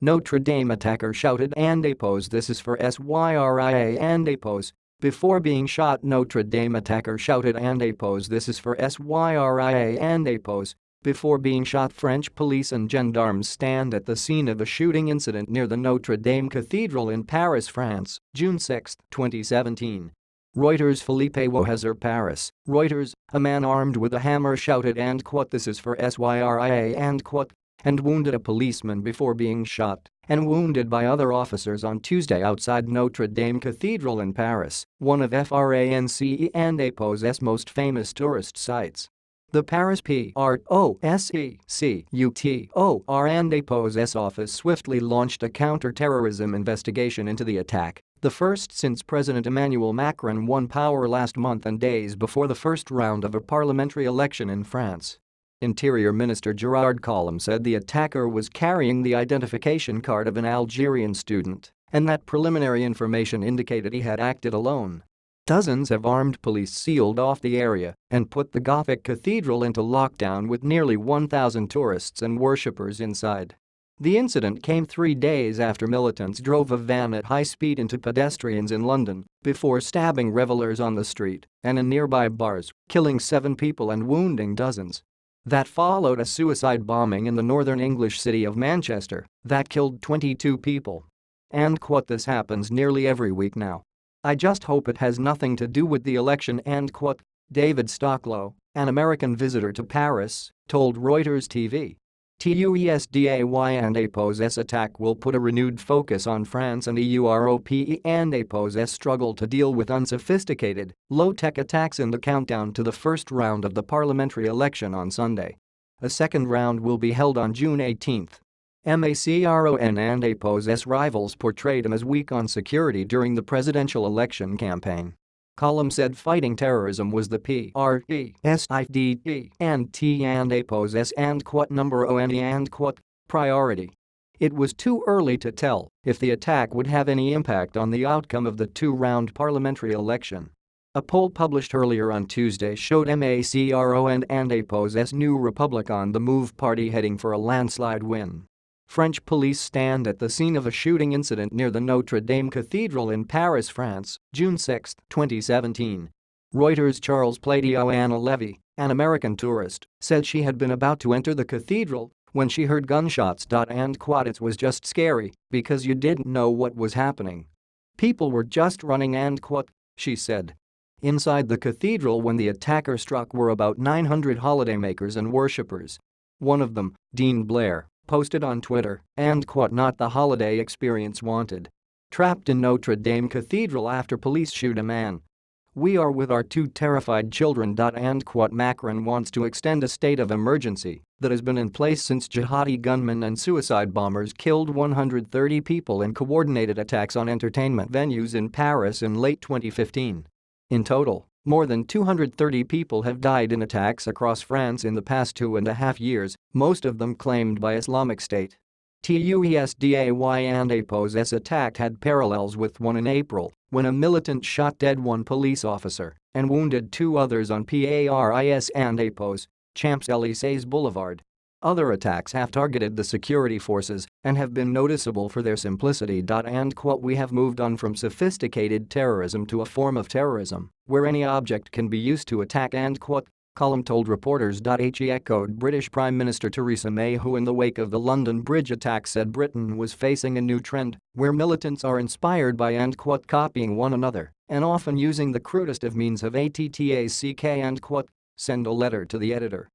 Notre Dame attacker shouted and appose this is for Syria and appose. Before being shot, Notre Dame attacker shouted and appose this is for Syria and appose. Before being shot, French police and gendarmes stand at the scene of a shooting incident near the Notre Dame Cathedral in Paris, France, June 6, 2017. Reuters. Philippe Wauhazer, Paris. Reuters. A man armed with a hammer shouted and this is for Syria and wounded a policeman before being shot and wounded by other officers on Tuesday outside Notre Dame Cathedral in Paris, one of France and APOS's most famous tourist sites. The Paris PROSECUTOR and APOS's office swiftly launched a counter-terrorism investigation into the attack, the first since President Emmanuel Macron won power last month and days before the first round of a parliamentary election in France. Interior Minister Gérard Collomb said the attacker was carrying the identification card of an Algerian student and that preliminary information indicated he had acted alone. Dozens of armed police sealed off the area and put the Gothic cathedral into lockdown with nearly 1,000 tourists and worshippers inside. The incident came 3 days after militants drove a van at high speed into pedestrians in London before stabbing revelers on the street and in nearby bars, killing 7 people and wounding dozens. That followed a suicide bombing in the northern English city of Manchester that killed 22 people. And this happens nearly every week now. I just hope it has nothing to do with the election and David Stocklow, an American visitor to Paris, told Reuters TV. TUSDAY and APOS's attack will put a renewed focus on France and Europe and APOS's struggle to deal with unsophisticated, low-tech attacks in the countdown to the first round of the parliamentary election on Sunday. A second round will be held on June 18. Macron and APOS's rivals portrayed him as weak on security during the presidential election campaign. Collomb said fighting terrorism was the PRESIDE and APOS's and number one and priority. It was too early to tell if the attack would have any impact on the outcome of the 2-round parliamentary election. A poll published earlier on Tuesday showed Macron and APOS's New Republic on the Move party heading for a landslide win. French police stand at the scene of a shooting incident near the Notre Dame Cathedral in Paris, France, June 6, 2017. Reuters. Charles Pladio. Anna Levy, an American tourist, said she had been about to enter the cathedral when she heard gunshots. And it was just scary because you didn't know what was happening. People were just running and she said. Inside the cathedral when the attacker struck were about 900 holidaymakers and worshippers. One of them, Dean Blair, posted on Twitter, and not the holiday experience wanted. Trapped in Notre Dame Cathedral after police shoot a man. We are with our 2 terrified children. And Macron wants to extend a state of emergency that has been in place since jihadi gunmen and suicide bombers killed 130 people in coordinated attacks on entertainment venues in Paris in late 2015. In total, more than 230 people have died in attacks across France in the past 2.5 years, most of them claimed by Islamic State. TUSDAY and APOS's attack had parallels with one in April, when a militant shot dead 1 police officer and wounded 2 others on Paris and APOS, Champs-Élysées Boulevard. Other attacks have targeted the security forces and have been noticeable for their simplicity. And we have moved on from sophisticated terrorism to a form of terrorism where any object can be used to attack and Collomb told reporters. He echoed British Prime Minister Theresa May, who in the wake of the London Bridge attack said Britain was facing a new trend where militants are inspired by and copying one another and often using the crudest of means of attack and send a letter to the editor.